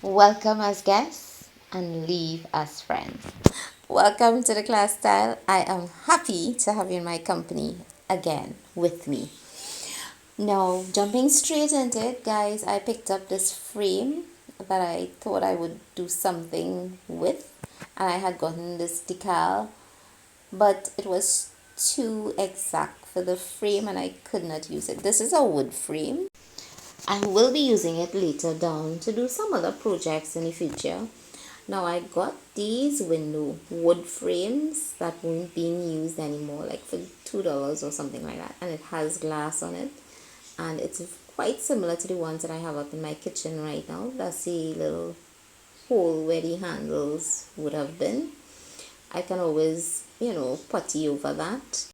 Welcome as guests and leave as friends. Welcome to the class style. I am happy to have you in my company again with me. Now, jumping straight into it, guys, I picked up this frame that I thought I would do something with, and I had gotten this decal, but it was too exact for the frame and I could not use it. This is a wood frame. I will be using it later down to do some other projects in the future. Now I got these window wood frames that weren't being used anymore, like for $2 or something like that, and it has glass on it, and it's quite similar to the ones that I have up in my kitchen right now. That's the little hole where the handles would have been. I can always, putty over that.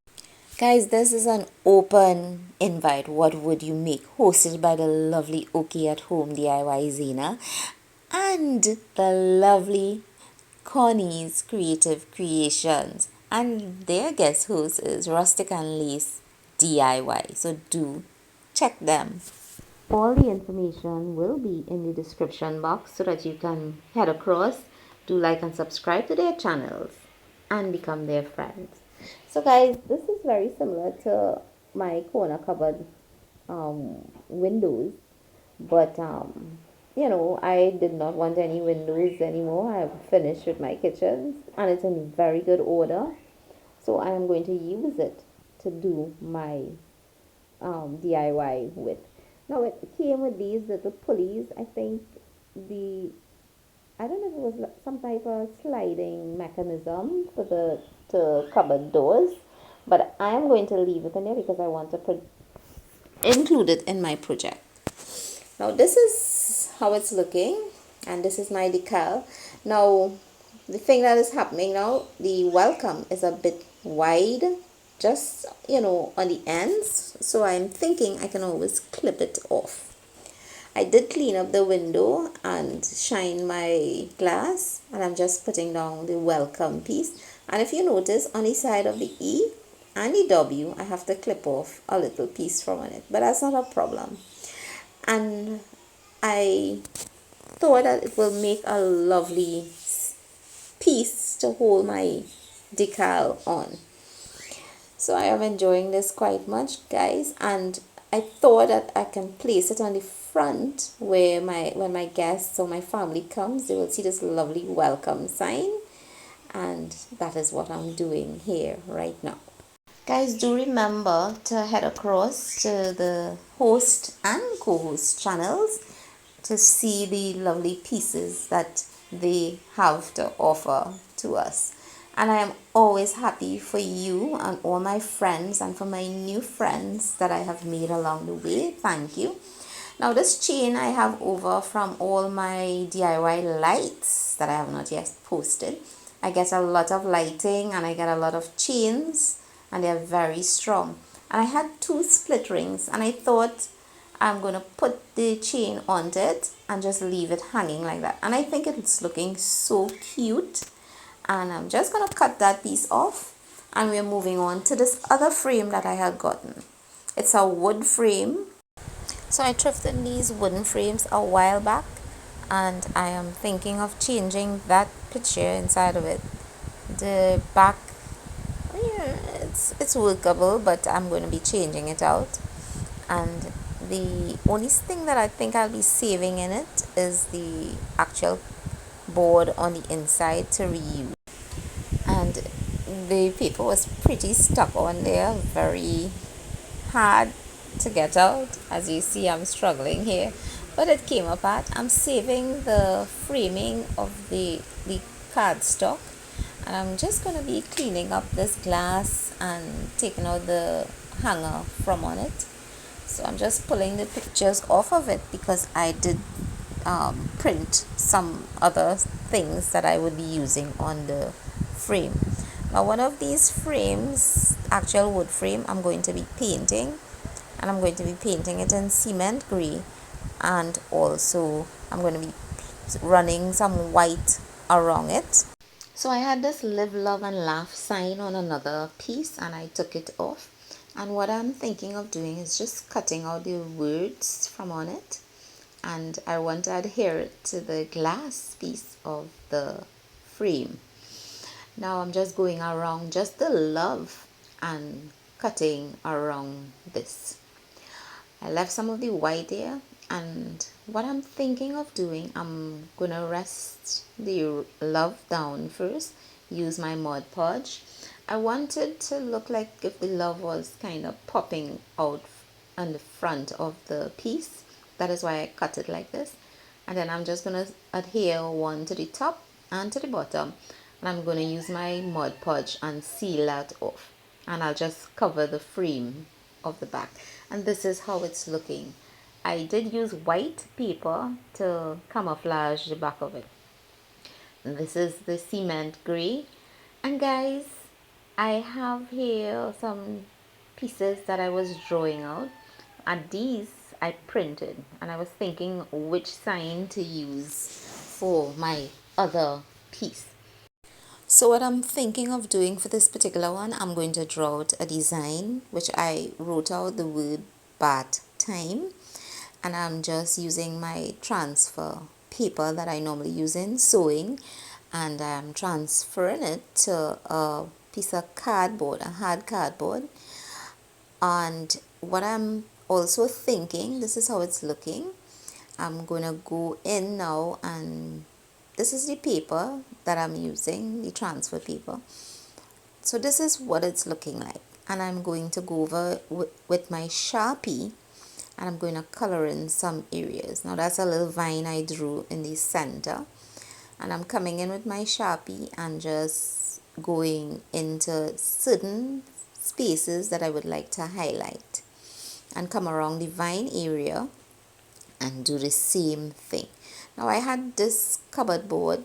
Guys, this is an open invite. What would you make? Hosted by the lovely Oki at Home DIY Zena and the lovely Connie's Creative Creations. And their guest host is Rustic and Lace DIY. So do check them. All the information will be in the description box so that you can head across, do like and subscribe to their channels and become their friends. So guys, this is very similar to my corner cupboard windows, but I did not want any windows anymore. I have finished with my kitchen and it's in very good order, so I am going to use it to do my DIY with. Now it came with these little pulleys. I don't know if it was some type of sliding mechanism for the to cupboard doors, but I am going to leave it in there because I want to include it in my project. Now this is how it's looking, and this is my decal. Now the thing that is happening now, the welcome is a bit wide, just on the ends, so I'm thinking I can always clip it off. I did clean up the window and shine my glass, and I'm just putting down the welcome piece. And if you notice, on the side of the E and the W, I have to clip off a little piece from it, but that's not a problem. And I thought that it will make a lovely piece to hold my decal on. So I am enjoying this quite much, guys, and I thought that I can place it on the front where when my guests or my family comes, they will see this lovely welcome sign, and that is what I'm doing here right now. Guys, do remember to head across to the host and co-host channels to see the lovely pieces that they have to offer to us. And I am always happy for you and all my friends and for my new friends that I have made along the way. Thank you. Now this chain I have over from all my DIY lights that I have not yet posted. I get a lot of lighting and I get a lot of chains, and they are very strong. And I had 2 split rings, and I thought I'm going to put the chain onto it and just leave it hanging like that. And I think it's looking so cute. And I'm just going to cut that piece off, and we're moving on to this other frame that I had gotten. It's a wood frame. So I thrifted these wooden frames a while back, and I am thinking of changing that picture inside of it. The back, it's workable, but I'm going to be changing it out. And the only thing that I think I'll be saving in it is the actual board on the inside to reuse. And the paper was pretty stuck on there, very hard to get out. As you see, I'm struggling here, but it came apart. I'm saving the framing of the cardstock, and I'm just going to be cleaning up this glass and taking out the hanger from on it. So I'm just pulling the pictures off of it because I did print some other things that I would be using on the frame. Now one of these frames, actual wood frame, I'm going to be painting, and I'm going to be painting it in cement gray, and also I'm going to be running some white around it. So I had this live, love and laugh sign on another piece, and I took it off, and what I'm thinking of doing is just cutting out the words from on it and I want to adhere it to the glass piece of the frame. Now I'm just going around just the love and cutting around this. I left some of the white here, and what I'm thinking of doing, I'm gonna rest the love down first, use my Mod Podge. I wanted to look like if the love was kind of popping out on the front of the piece. That is why I cut it like this. And then I'm just gonna adhere one to the top and to the bottom, and I'm gonna use my Mod Podge and seal that off, and I'll just cover the frame of the back. And this is how it's looking. I did use white paper to camouflage the back of it. And this is the cement gray. And guys, I have here some pieces that I was drawing out, and these I printed, and I was thinking which sign to use for my other piece. So what I'm thinking of doing for this particular one, I'm going to draw out a design which I wrote out the word bath time, and I'm just using my transfer paper that I normally use in sewing, and I'm transferring it to a piece of cardboard, a hard cardboard. And what I'm also thinking, this is how it's looking. I'm gonna go in now, and this is the paper that I'm using, the transfer paper. So this is what it's looking like, and I'm going to go over with my Sharpie, and I'm going to color in some areas. Now that's a little vine I drew in the center, and I'm coming in with my Sharpie and just going into certain spaces that I would like to highlight, and come around the vine area and do the same thing. Now I had this cupboard board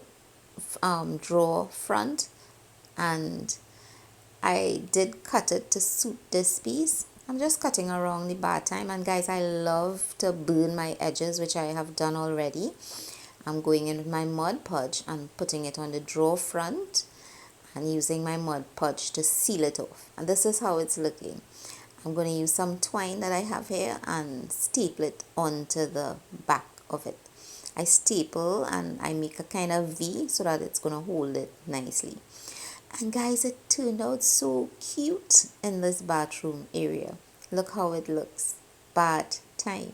drawer front, and I did cut it to suit this piece. I'm just cutting around the bar time, and guys, I love to burn my edges, which I have done already. I'm going in with my Mod Podge and putting it on the drawer front and using my Mod Podge to seal it off, and this is how it's looking. I'm going to use some twine that I have here and staple it onto the back of it. I staple and I make a kind of V so that it's going to hold it nicely. And guys, it turned out so cute in this bathroom area. Look how it looks. Bath time.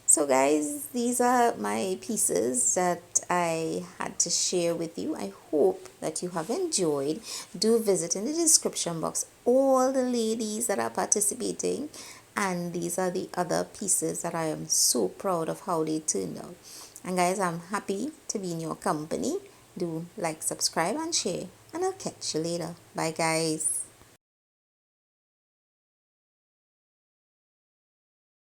So guys, these are my pieces that I had to share with you. I hope that you have enjoyed. Do visit in the description box all the ladies that are participating, and these are the other pieces that I am so proud of how they turned out. And guys, I'm happy to be in your company. Do like, subscribe and share, and I'll catch you later. Bye guys.